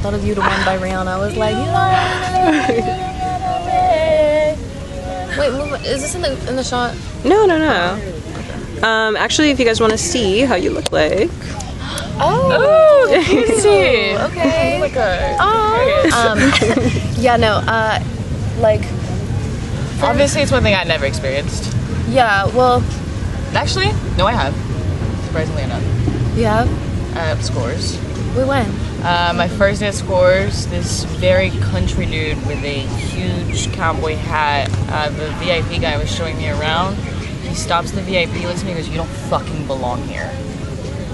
thought of You the One by Rihanna. I was like, wait, is this in the shot? No. Actually, if you guys want to see how you look like. Oh, Cute. okay. Oh my god. Oh. Yeah, no. Like, Obviously, it's one thing I never experienced. yeah. Well, Actually, no, I have. Surprisingly enough. yeah. Scores. We went. My first day at Scores, this very country dude with a huge cowboy hat, the VIP guy was showing me around. He stops the VIP, looks at me and goes, "You don't fucking belong here."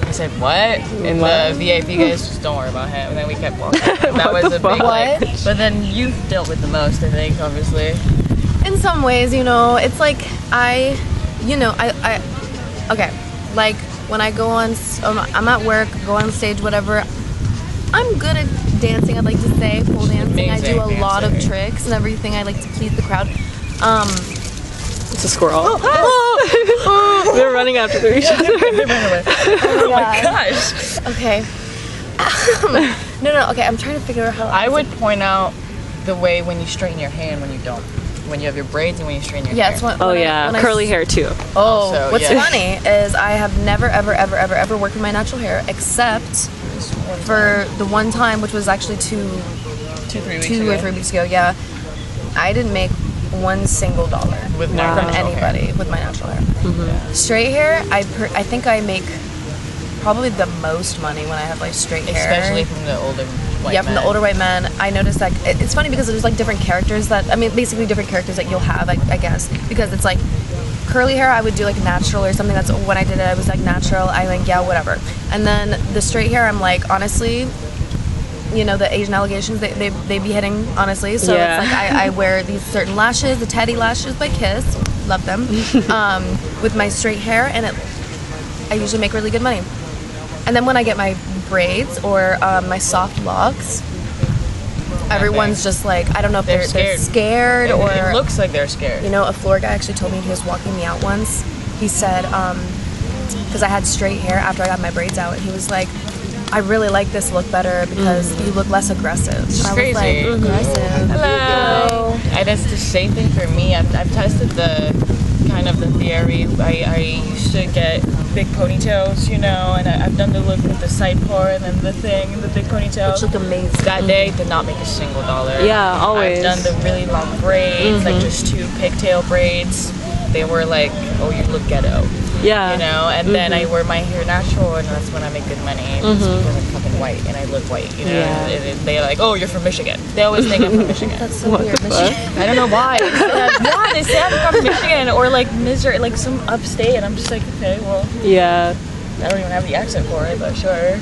I said, "What?" And the VIP guys just, "Don't worry about him." And then we kept walking. That was a big like. But then you dealt with the most, I think, obviously. In some ways, it's like I okay, like when I go on, I'm at work, go on stage, whatever. I'm good at dancing. I'd like to say pole dancing. I do a lot of tricks and everything. I like to please the crowd. It's a squirrel. They're running after each other. They ran away. Oh my gosh. Okay. No. Okay, I'm trying to figure out how. I would point out the way when you straighten your hair and when you don't. When you have your braids and when you straighten your hair. Yes. Curly hair too. Oh, what's funny is I have never, ever worked with my natural hair except for the one time, which was actually 2 or 3 weeks ago. Yeah, I didn't make $1 single with from anybody with my natural hair. Mm-hmm. Straight hair, I think I make probably the most money when I have like straight hair, especially from the older white men. From the older white men. I noticed that it's funny because there's like different characters basically different characters that you'll have, I guess, because it's like curly hair I would do like natural or something. That's when I did it, I was like natural. I like, yeah, whatever. And then the straight hair, I'm like, honestly, the Asian allegations, they be hitting, honestly. So it's like I wear these certain lashes, the Teddy lashes by Kiss, love them, with my straight hair, and I usually make really good money. And then when I get my braids or my soft locks, everyone's just like, I don't know if they're scared or... It looks like they're scared. A floor guy actually told me, he was walking me out once, he said, because I had straight hair after I got my braids out, and he was like, I really like this look better because you look less aggressive. It's crazy. I was like, aggressive. Hello. And it's the same thing for me. I've tested the theory. I used to get big ponytails, and I've done the look with the side part and then the thing and the big ponytails. Which look amazing. That day did not make a single dollar. Yeah, always. I've done the really long braids, like just 2 pigtail braids. They were like, oh, you look ghetto. Yeah. And then I wear my hair natural, and that's when I make good money. It's because I'm fucking white, and I look white, Yeah. And they're like, oh, you're from Michigan. They always think I'm from Michigan. That's so weird. Michigan. I don't know why. They say I'm from Michigan or like Missouri, like some upstate, and I'm just like, okay, well. Yeah. I don't even have the accent for it, but sure.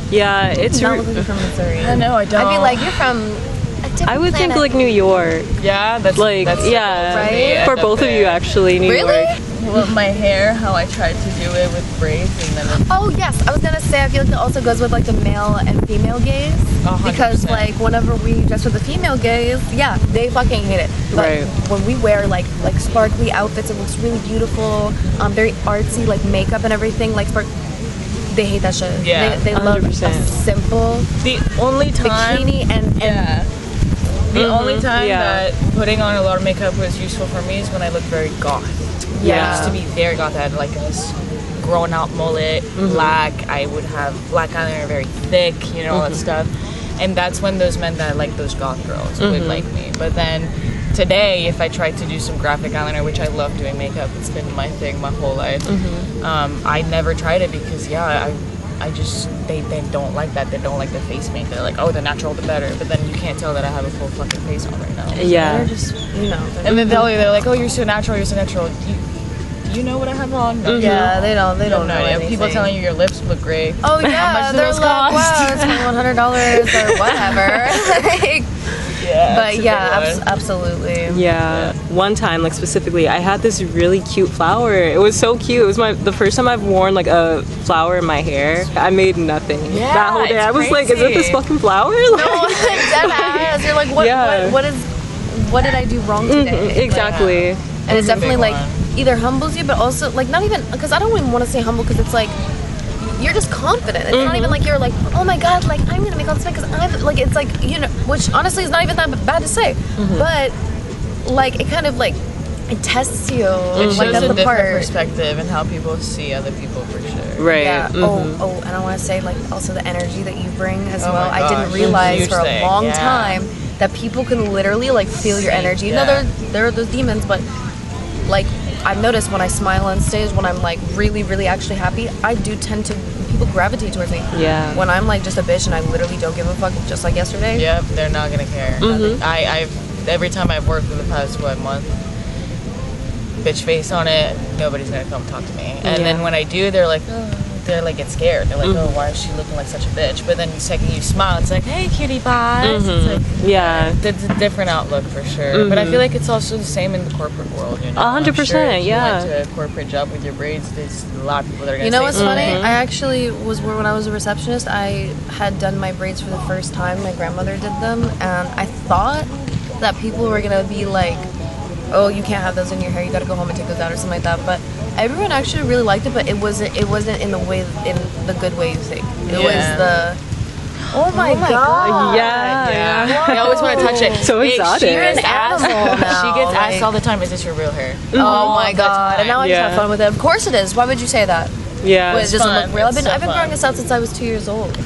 Yeah, it's not looking from Missouri. I know, I don't. I'd be like, you're from a different I would think planet. like New York. Yeah, that's Like, that's yeah, right? for both of you actually, New Really? York. Well, my hair, how I tried to do it with braids, and then Oh yes, I was gonna say, I feel like it also goes with like the male and female gaze, 100%. because like whenever we dress with the female gaze, yeah, they fucking hate it. But Right. when we wear like sparkly outfits, it looks really beautiful, very artsy, like makeup and everything, like they hate that shit. Yeah, they love a 100%. simple the only time bikini and the only time Yeah. that putting on a lot of makeup was useful for me is when I looked very goth. Yeah. I used to be very goth. I had like this grown out mullet, black. I would have black eyeliner, very thick, all that stuff. And that's when those men that like those goth girls would like me. But then today, if I tried to do some graphic eyeliner, which I love doing makeup, it's been my thing my whole life. I never tried it because I just they don't like that. They don't like the face make. They're like, oh, the natural, the better. But then you can't tell that I have a full fucking face on right now. Yeah. they're just And then they're like, oh, you're so natural. You're so natural. You know what I have on? No, yeah, they don't no know idea. anything. People telling you your lips look great. Oh How yeah, much do they're those like, cost? wow, it's $100 or whatever. Like, Yeah. but it's a yeah, big one. absolutely. Yeah. One time, like specifically, I had this really cute flower. It was so cute. It was the first time I've worn like a flower in my hair. I made nothing. Yeah, that whole day, it's I was like, "Is it this crazy. fucking flower?" No, dead ass. You're like, what did I do wrong today? Exactly. And it's definitely big like one. either humbles you, but also like not even, because I don't even want to say humble, because it's like you're just confident. It's not even like you're like, oh my god, like I'm gonna make all this money because I'm like, it's like, you know, which honestly is not even that bad to say, but like it kind of like it tests you. It Like shows that's a the different part. perspective and how people see other people for sure. Right. Yeah. Oh, and I want to say like also the energy that you bring as Oh well. my I gosh, didn't realize huge for a thing, long yeah. time that people can literally like feel your energy. Even Yeah. though there are those demons, but like I've noticed when I smile on stage, when I'm like really, really actually happy, I do tend to people gravitate towards me. Yeah. When I'm like just a bitch and I literally don't give a fuck, just like yesterday. Yep, they're not gonna care. I've every time I've worked for the past month, bitch face on it, nobody's gonna come talk to me. And then when I do, they're like get scared. They're like, oh, why is she looking like such a bitch? But then the second you smile, it's like, hey, cutie pies. It's like, Yeah. it's a different outlook for sure. But I feel like it's also the same in the corporate world. You know, 100%, I'm sure if yeah. You went to a corporate job with your braids. There's a lot of people that are gonna. You know say what's something. funny? I actually was when I was a receptionist. I had done my braids for the first time. My grandmother did them, and I thought that people were gonna be like, "Oh, you can't have those in your hair. You gotta go home and take those out," or something like that. But everyone actually really liked it. But it wasn't in the good way you think. It was the oh my god. Yeah. I always want to touch it. So exotic. She You're an gets asked, animal now, she gets like- asked all the time, "Is this your real hair?" Oh my god! And now I just Yeah. have fun with it. Of course it is. Why would you say that? Yeah. It doesn't fun. look real. I've It's been so growing fun. this out since I was 2 years old.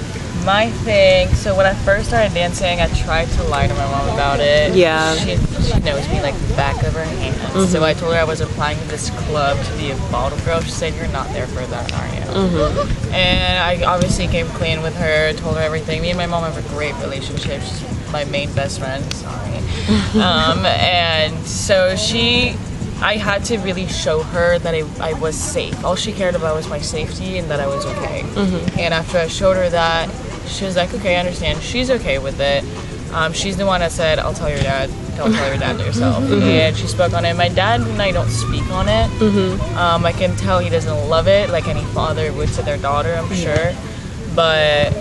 My thing, so when I first started dancing, I tried to lie to my mom about it. Yeah. She knows me like the back of her hand. So I told her I was applying to this club to be a bottle girl. She said, "You're not there for that, are you?" And I obviously came clean with her, told her everything. Me and my mom have a great relationship. She's my main best friend, sorry. And so I had to really show her that I was safe. All she cared about was my safety and that I was okay. And after I showed her that, she was like, "Okay, I understand." She's okay with it. She's the one that said, "I'll tell your dad. Don't tell your dad to yourself." And she spoke on it. My dad and I don't speak on it. I can tell he doesn't love it like any father would to their daughter, I'm sure. But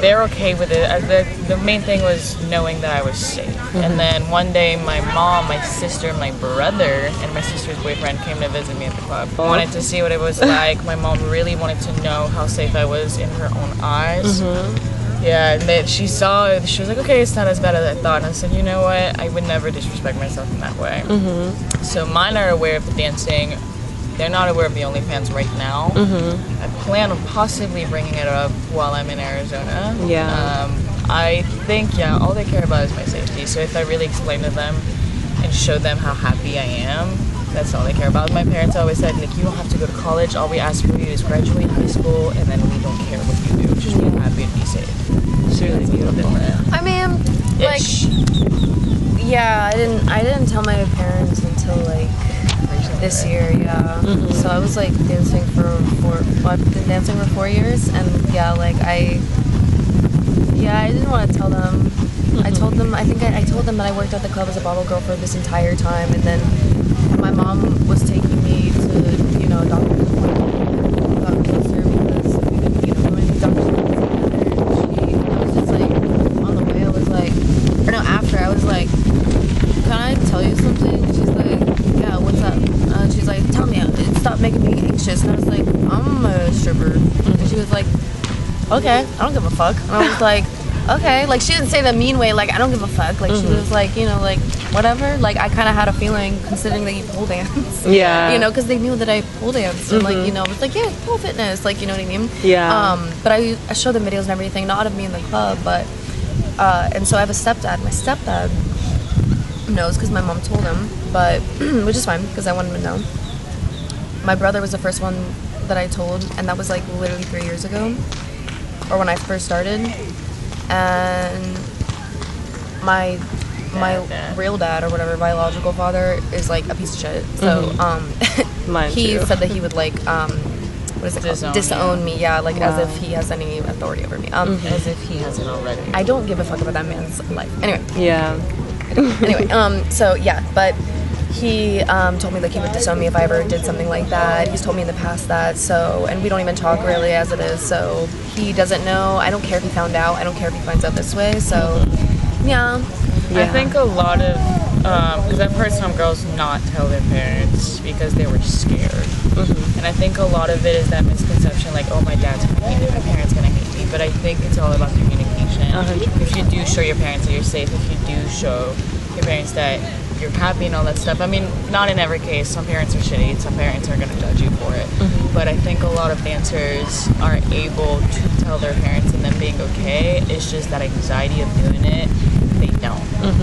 they're okay with it. The main thing was knowing that I was safe. And then one day my mom, my sister, my brother, and my sister's boyfriend came to visit me at the club. Wanted to see what it was like. My mom really wanted to know how safe I was in her own eyes. Yeah, and then she saw it. She was like, "Okay, it's not as bad as I thought." And I said, "You know what? I would never disrespect myself in that way." So mine are aware of the dancing. They're not aware of the OnlyFans right now. I plan on possibly bringing it up while I'm in Arizona. Yeah. I think, all they care about is my safety. So if I really explain to them and show them how happy I am, that's all they care about. My parents always said, like, "You don't have to go to college. All we ask for you is graduate high school, and then we don't care what you do. Just be happy and be safe." It's really beautiful. I mean, like, Ish. yeah, I didn't tell my parents until like this year, yeah. So I was like dancing I've been dancing for 4 years, and yeah, like I didn't want to tell them. I told them, I told them that I worked at the club as a bottle girl for this entire time, and then my mom was taking me to, you know, doctor's appointment, got closer because we would, you know, go into doctor's appointments together. I was just like, on the way, I was like, or no, after, I was like, "Can I tell you something?" And she's like, "Yeah, what's up?" She's like, "Tell me, stop making me anxious." And I was like, "I'm a stripper." And she was like, "Okay, I don't give a fuck." And I was like, "Okay." Like, she didn't say the mean way, like, "I don't give a fuck." Like, she was like, you know, like, whatever. Like, I kind of had a feeling, considering that you pole dance. Yeah. You know, because they knew that I pole danced. And, like, you know, it's like, yeah, pole fitness. Like, you know what I mean? Yeah. But I showed them videos and everything, not of me in the club, but, and so I have a stepdad. My stepdad knows because my mom told him, but, which is fine, because I wanted him to know. My brother was the first one that I told, and that was, like, literally 3 years ago, or when I first started. And my real dad, or whatever, biological father, is like a piece of shit. So Mine he too. said that he would like what is it called? Disown Disown me, yeah, like as Wow. if he has any authority over me. As if he hasn't already. I don't give a fuck about that man's life. Anyway, Yeah. so yeah, but he told me like he would disown me if I ever did something like that. He's told me in the past that, so, and we don't even talk really as it is, so he doesn't know. I don't care if he found out. I don't care if he finds out this way, so yeah. I think a lot of Because I've heard some girls not tell their parents because they were scared. And I think a lot of it is that misconception, like, oh, my dad's gonna hate me, my parents gonna hate me. But I think it's all about communication. 100%. If you do show your parents that you're safe, if you do show your parents that you're happy and all that stuff. I mean, not in every case. Some parents are shitty. Some parents are gonna judge you for it. But I think a lot of dancers are able to tell their parents and them being okay. It's just that anxiety of doing it, they don't.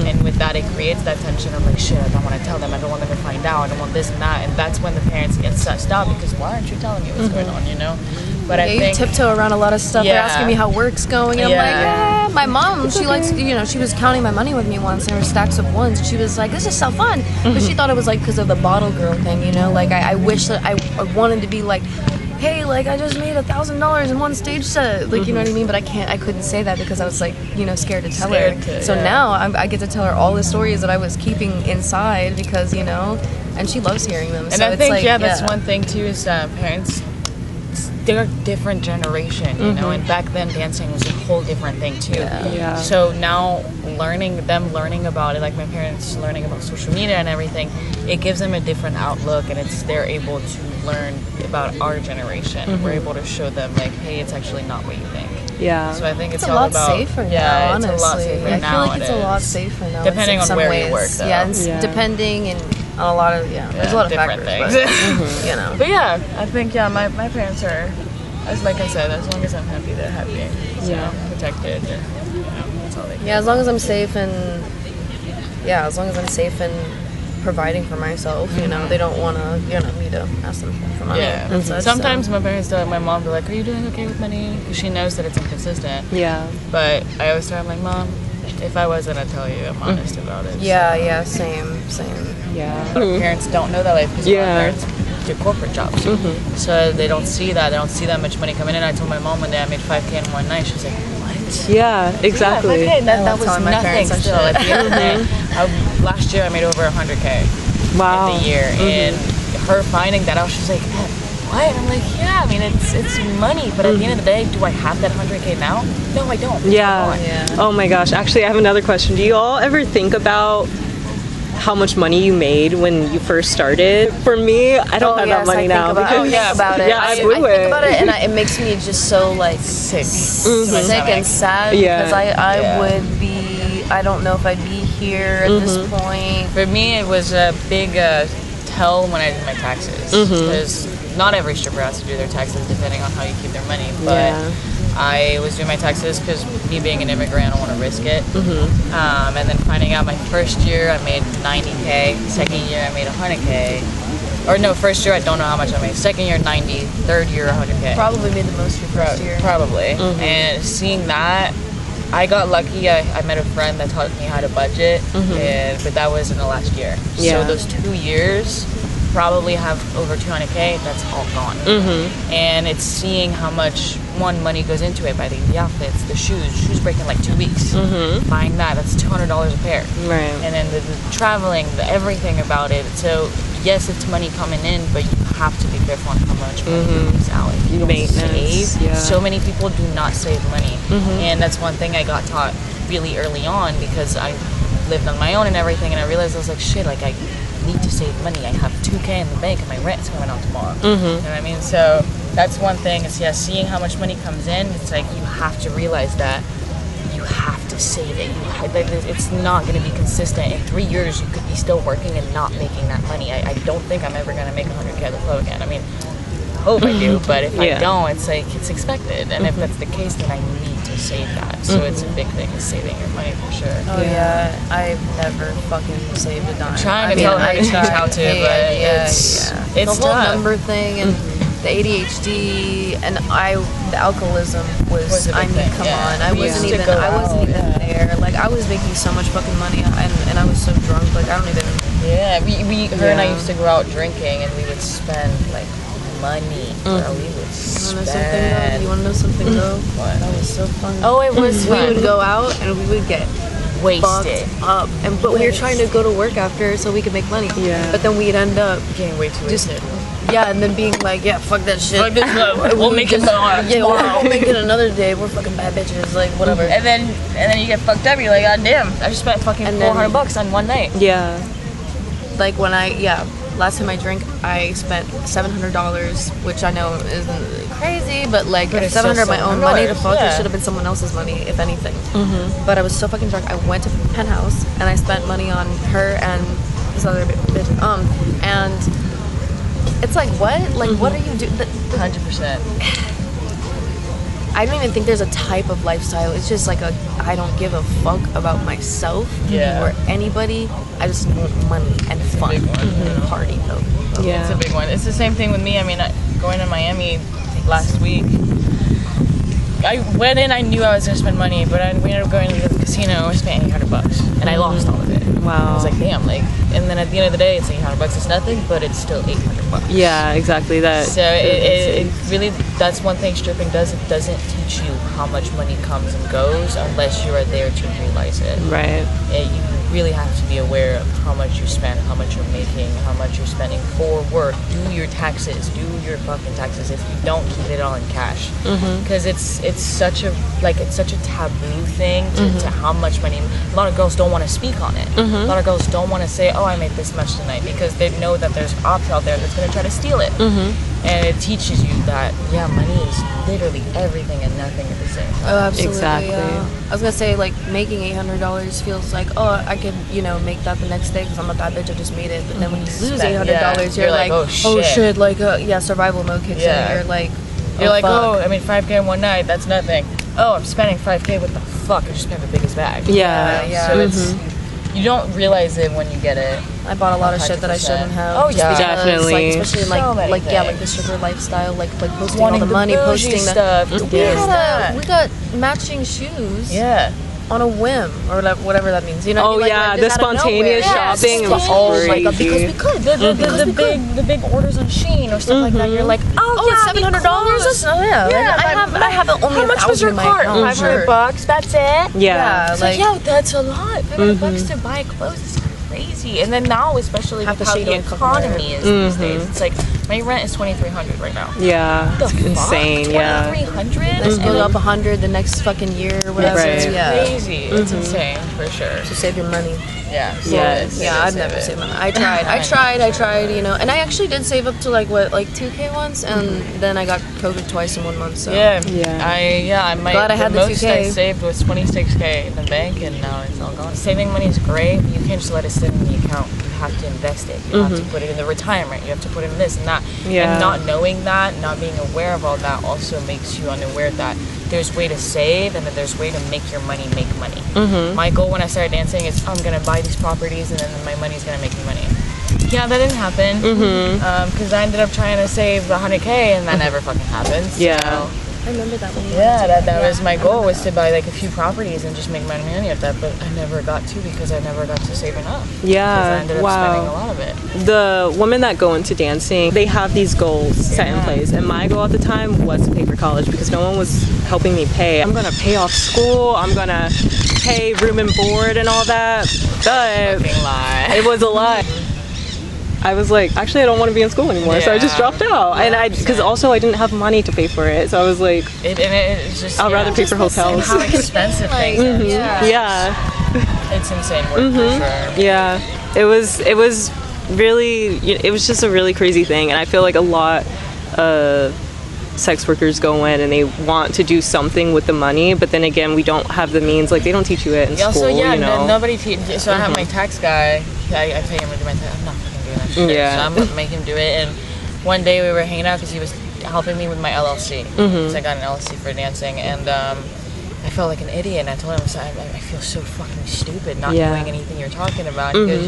And with that, it creates that tension of like, shit, I don't want to tell them. I don't want them to find out. I don't want this and that. And that's when the parents get sussed out because why aren't you telling me what's going on, you know? But I think you tiptoe around a lot of stuff. They're asking me how work's going, and I'm like, yeah. My mom, she likes, you know, she was counting my money with me once, and there were stacks of ones. She was like, this is so fun, but she thought it was like because of the bottle girl thing, you know. Like I wish that I wanted to be like, hey, like I just made $1,000 in one stage set, like you know what I mean. But I couldn't say that because I was like, you know, scared to tell her. So now I get to tell her all the stories that I was keeping inside because you know, and she loves hearing them. And so I it's think like, that's one thing too is parents. They're a different generation, you know, and back then dancing was a whole different thing too. Yeah. So now learning about it, like my parents learning about social media and everything, it gives them a different outlook, and they're able to learn about our generation. We're able to show them like, hey, it's actually not what you think. Yeah. So I think it's a all lot about, safer now, honestly. it's a lot safer I now. feel like it's a lot safer now. Depending in on some where ways. you work, though. Yeah, and depending and on a lot of there's a lot of different factors, things. but, you know. But yeah, I think my parents are, as like I said, as long as I'm happy, they're happy. So protected. That's all they can. Yeah, as long as I'm safe and providing for myself, you know, they don't want to, you know, me to ask them for money. Yeah. and such, Sometimes so. my parents do. My mom be like, "Are you doing okay with money?" Because she knows that it's inconsistent. Yeah. But I always tell her, I'm like, "Mom, if I wasn't, I'd tell you. I'm honest about it." Yeah, same. Yeah. Parents don't know that life because parents do corporate jobs, so they don't see that. They don't see that much money coming in. I told my mom one day I made $5K in one night. She's like, "What?" Yeah, exactly. Yeah, 5K. That love was telling my nothing. parents that Still, shit. at the end of the day, last year I made over 100K Wow. in the year, and her finding that out, she's like, "What?" And I'm like, "Yeah, I mean, it's money, but at the end of the day, do I have that 100K now? No, I don't. Yeah. Oh my gosh. Actually, I have another question. Do you all ever think about how much money you made when you first started? For me, I don't have that money now. About it. Yeah, I blew think it. about it, and it makes me just so like Sick. sick and sad because I would be. I don't know if I'd be here at this point. For me, it was a big tell when I did my taxes, because not every stripper has to do their taxes depending on how you keep their money, but I was doing my taxes because me being an immigrant, I don't want to risk it. And then finding out my first year I made 90K, second year I made 100K. Or no, first year I don't know how much I made. Second year 90, third year 100K. Probably made the most your first year. Probably. And seeing that, I got lucky. I met a friend that taught me how to budget, but that was in the last year. Yeah. So those 2 years probably have over 200K. That's all gone. And it's seeing how much money goes into it, by the outfits, the shoes break in like 2 weeks. Buying that's $200 a pair. Right. And then the traveling, everything about it. So yes, it's money coming in, but you have to be careful on how much money comes out. If you don't Maintenance, save, so many people do not save money. And that's one thing I got taught really early on because I lived on my own and everything, and I realized I was like, shit, like I need to save money. I have 2K in the bank and my rent's coming out tomorrow. You know what I mean? So that's one thing is seeing how much money comes in. It's like you have to realize that you have to save it. It's not going to be consistent. In 3 years, you could be still working and not making that money. I don't think I'm ever going to make 100K at the club again. I mean, I hope I do, but if I don't, it's like it's expected. And if that's the case, then I need to save that. So it's a big thing is saving your money for sure. Oh yeah, I've never fucking saved a dime. Trying to tell her to teach how to, but it's the whole tough. number thing and the ADHD and the alcoholism was a big I mean, thing, come yeah. on, I We wasn't used to even go out, there. Like I was making so much fucking money and I was so drunk. Like I don't even. Yeah, her and I used to go out drinking and we would spend like money. Bro, we would spend. You want to know something though? What? That was so fun. Oh, it was We fun. would go out and we would get Wasted. fucked up, but we were trying to go to work after so we could make money. Yeah. But then we'd end up Getting way too just wasted. Yeah, and then being like, yeah, fuck that shit. Like this, we'll make it tomorrow. Yeah, we'll make it another day. We're fucking bad bitches, like whatever. And then you get fucked up. You're like, God damn, I just spent fucking $400 on one night. Yeah. Like when last time I drank, I spent $700, which I know isn't crazy, but like But it's $700 of my own money. The fuck, yeah. it should have been someone else's money, if anything. But I was so fucking drunk. I went to Penthouse and I spent money on her and this other bitch. And it's like, what? Like, what are you doing? 100%. I don't even think there's a type of lifestyle. It's just like I don't give a fuck about myself or anybody. I just want money and fun and party though. Yeah. It's a big one. It's the same thing with me. I mean, going to Miami last week, I went in, I knew I was going to spend money, but we ended up going to the casino, I spent $800, and I lost all of it. Wow. I was like, damn, like, and then at the end of the day, it's $800, it's nothing, but it's still $800. Yeah, exactly. That. So it really, that's one thing stripping does. It doesn't teach you how much money comes and goes unless you are there to realize it. Right. You really have to be aware of how much you spend, how much you're making, how much you're spending for work. Do your taxes. Do your fucking taxes. If you don't, keep it all in cash. Because it's such a taboo thing to how much money. A lot of girls don't want to speak on it. A lot of girls don't want to say, oh, I made this much tonight, because they know that there's ops out there that's going to try to steal it. And it teaches you that, yeah, money is literally everything and nothing at the same time. Oh, absolutely. Exactly. Yeah. I was gonna say, like, making $800 feels like, oh, I could, make that the next day because I'm a bad bitch. I just made it. But then when you lose $800, you're like, oh shit, like, survival mode kicks in. You're like, I made $5K in one night. That's nothing. Oh, I'm spending $5K. What the fuck? I just spent the biggest bag. Yeah. So it's. You don't realize it when you get it. I bought a lot of shit that I shouldn't have. Oh yeah, because, definitely. Like, especially So many like things. the sugar lifestyle, like posting Wanting all the money, bougie posting stuff. We got matching shoes. Yeah. On a whim or whatever that means. You know? Oh, Like, yeah, like the this out of spontaneous nowhere. shopping, it was Because crazy. we could. The big orders on Shein or stuff like that. You're like, Oh, it's $700. Oh yeah. I have only How much was your in my cart? account. $500. That's it. Yeah. It's like, yo, that's a lot. $500 to buy clothes is crazy. And then now, especially Half with a how sheet the on fucking economy is these days, it's like my rent is $2,300 right now. Yeah. The It's fuck? insane. Yeah. $2,300. Let's go up 100 the next fucking year or whatever. Right. Yeah. Crazy. It's insane for sure. To save your money. Yeah. Yes. Yeah, I've never saved money. I tried, and I actually did save up to like 2K once, and then I got COVID twice in 1 month. So Yeah. Yeah. I might. Glad I had the most 2K. I saved was $26K in the bank, and now it's all gone. Saving money is great, but you can't just let it sit in the account. You have to invest it. You have to put it in the retirement. You have to put it in this and that. Yeah. And not knowing that, not being aware of all that, also makes you unaware that there's way to save and then there's way to make your money make money. My goal when I started dancing is I'm gonna buy these properties and then my money's gonna make me money. Yeah, that didn't happen because I ended up trying to save $100K and that never fucking happened. Yeah. So, I remember that one. yeah, that was my goal, was to buy like a few properties and just make my money off that, but I never got to because I never got to save enough. Because I ended up spending a lot of it. The women that go into dancing, they have these goals set in place, and my goal at the time was to pay for college because no one was helping me pay. I'm gonna pay off school, I'm gonna pay room and board and all that, but Fucking lie. it was a lie. I was like, actually, I don't want to be in school anymore, so I just dropped out. And because also I didn't have money to pay for it, so I was like, it's just. I'd rather pay for hotels. How expensive things are. Yeah. It's insane work for sure. Yeah, it was really, it was just a really crazy thing, and I feel like a lot of sex workers go in and they want to do something with the money, but then again, we don't have the means. Like, they don't teach you it in school. Also, yeah, you know? nobody teaches. So I have my tax guy. I pay him to do my tax. I'm not fucking doing that shit. Yeah. So I'm gonna make him do it. And one day we were hanging out because he was helping me with my LLC. So I got an LLC for dancing, and I felt like an idiot. And I told him, I feel so fucking stupid not knowing anything you're talking about because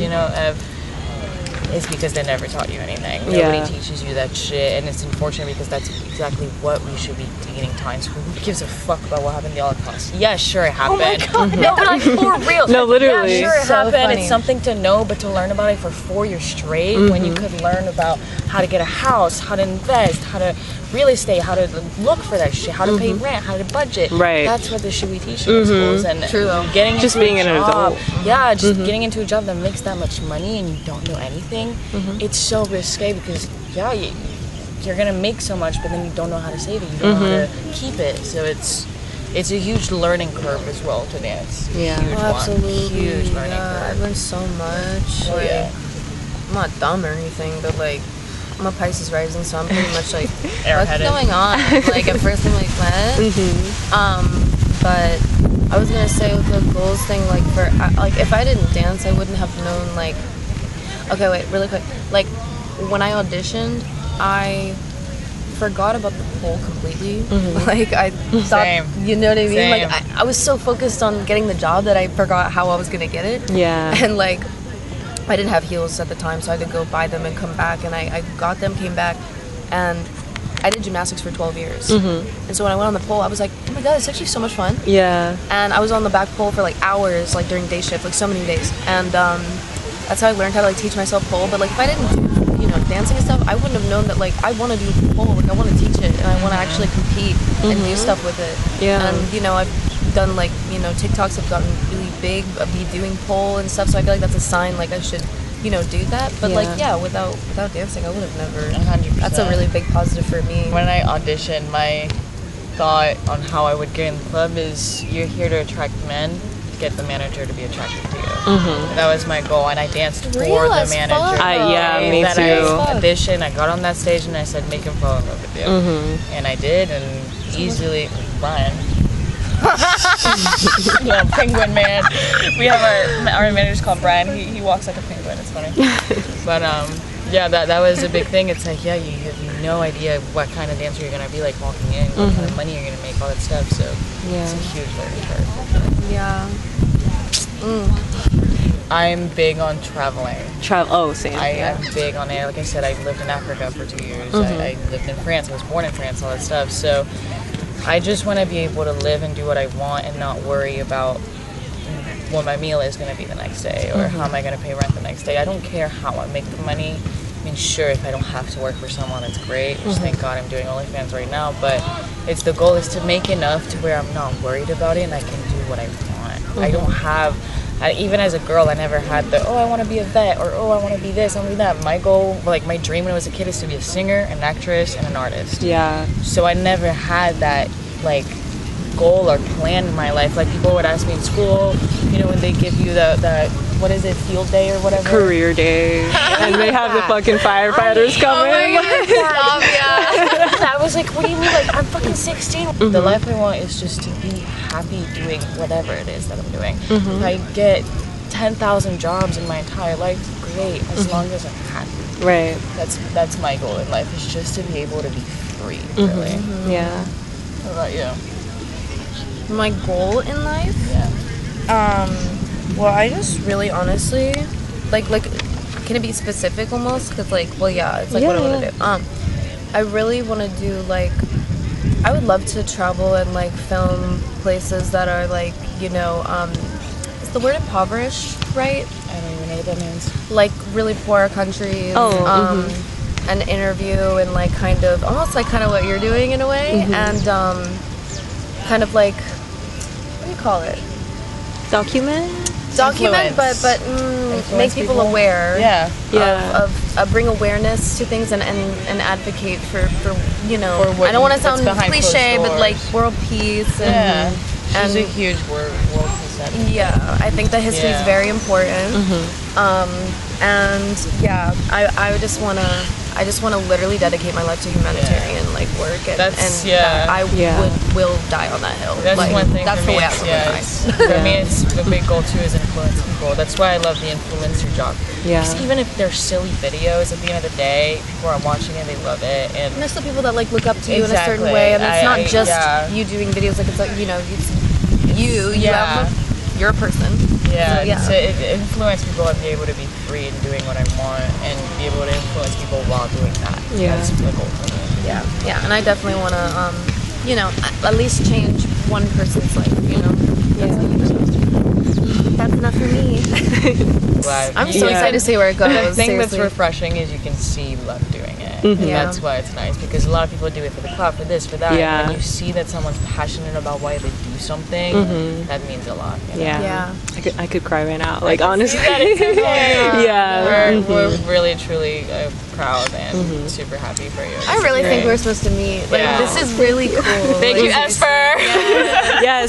it's because they never taught you anything. Nobody teaches you that shit, and it's unfortunate because that's exactly what we should be teaching in school. Who gives a fuck about what happened in the Holocaust? Yeah, sure it happened. Oh my god, no, but like for real. No, literally. Yeah, sure it So happened. funny. It's something to know, but to learn about it for 4 years straight, when you could learn about how to get a house, how to invest, how to real estate, how to look for that shit, how to pay rent, how to budget. Right. That's what they should be teaching in schools. And True, though. getting Just into being a an job, adult. yeah, just getting into a job that makes that much money and you don't know anything, it's so risque because you're gonna make so much, but then you don't know how to save it. You don't know how to keep it. So it's a huge learning curve as well to dance. Yeah. Huge one. Absolutely. Huge learning I curve. learned so much. Oh, like, yeah. I'm not dumb or anything, but like, I'm a Pisces rising, so I'm pretty much like, what's Airheaded. going on? Like, at first I'm like, what? But I was gonna say with the goals thing, like, like, if I didn't dance, I wouldn't have known, like, okay, wait, really quick. Like, when I auditioned, I forgot about the pole completely. Like, I thought, Same. you know what I mean? Same. Like, I was so focused on getting the job that I forgot how I was gonna get it. Yeah. And like, I didn't have heels at the time, so I had to go buy them and come back. And I got them, came back, and I did gymnastics for 12 years. And so when I went on the pole, I was like, oh my god, it's actually so much fun. Yeah. And I was on the back pole for like hours, like during day shift, like so many days. And that's how I learned how to like teach myself pole. But like if I didn't do, dancing and stuff, I wouldn't have known that like I want to do pole. Like I want to teach it and I want to actually compete and do stuff with it. Yeah. And I've done like, TikToks have gotten really big of me doing pole and stuff. So I feel like that's a sign like I should, do that. But like, without dancing, I would have never. 100%. That's a really big positive for me. When I auditioned, my thought on how I would get in the club is you're here to attract men, get the manager to be attracted to you. That was my goal, and I danced for Real the as manager. fuck. Me That too. I auditioned, I got on that stage, and I said, make him fall in love with you. And I did, and easily, Brian. Penguin man. We have our manager's called Brian. He walks like a penguin. It's funny. But that was a big thing. It's like, you have no idea what kind of dancer you're gonna be like walking in, what kind of money you're gonna make, all that stuff. So it's a huge learning curve. Yeah. I'm big on traveling. Same. I am big on it. Like I said, I lived in Africa for 2 years. I lived in France. I was born in France, all that stuff. So I just want to be able to live and do what I want and not worry about what my meal is going to be the next day or how am I going to pay rent the next day. I don't care how I make the money. I mean, sure, if I don't have to work for someone, it's great. Just thank God I'm doing OnlyFans right now. But the goal is to make enough to where I'm not worried about it and I can do what I want. I don't have, even as a girl, I never had I want to be a vet or I want to be this, I want to be that. My goal, like my dream when I was a kid is to be a singer, an actress, and an artist. Yeah. So I never had that like goal or plan in my life. Like people would ask me in school, when they give you the what is it, field day or whatever? Career day. And they have the fucking firefighters coming. I was like, what do you mean? Like, I'm fucking 16. The life I want is just to be happy doing whatever it is that I'm doing. If I get 10,000 jobs in my entire life, great, as long as I'm happy. Right. That's my goal in life, is just to be able to be free, really. Yeah. What about you? My goal in life? Yeah. Well, I just really honestly, like, can it be specific almost? Because, it's like what I want to do. I really want to do, like, I would love to travel and, like, film places that are, like, is the word impoverished, right? I don't even know what that means. Like, really poor countries. And interview and, like, almost like kind of what you're doing in a way. And, kind of like, what do you call it? Document, but make people aware. Of bring awareness to things and advocate for what I don't want to what's sound behind cliche, closed but like doors. world peace and She's a huge world peace advocate. yeah, I think that history is very important. And yeah, I just want to literally dedicate my life to humanitarian like work and I will die on that hill. That's like, one thing that's for the me. way I For me, it's the big goal too is influence people. That's why I love the influencer job. Yeah. Because even if they're silly videos, at the end of the day, people are watching it, they love it, and there's still people that like look up to you in a certain Exactly. way, and it's not just you you doing videos. Like it's like it's you. You're a person. Yeah, So, to influence people and be able to be free in doing what I want and be able to influence people while doing that. Yeah. That's the goal for me. Yeah, and I definitely want to, at least change one person's life. That's not for me. But I'm so Yeah. excited to see where it goes. the thing that's seriously. refreshing is you can see you love doing it. Mm-hmm. And Yeah. that's why it's nice, because a lot of people do it for the clout, for this, for that. Yeah. And when you see that someone's passionate about why they do something, that means a lot. You know? Yeah. Yeah. I could cry right now. Like, See honestly. that it's okay. Yeah. We're really, truly proud and super happy for you. I really think we're supposed to meet. Like, Yeah. this is really cool. Thank Like, you, Esper. Yes,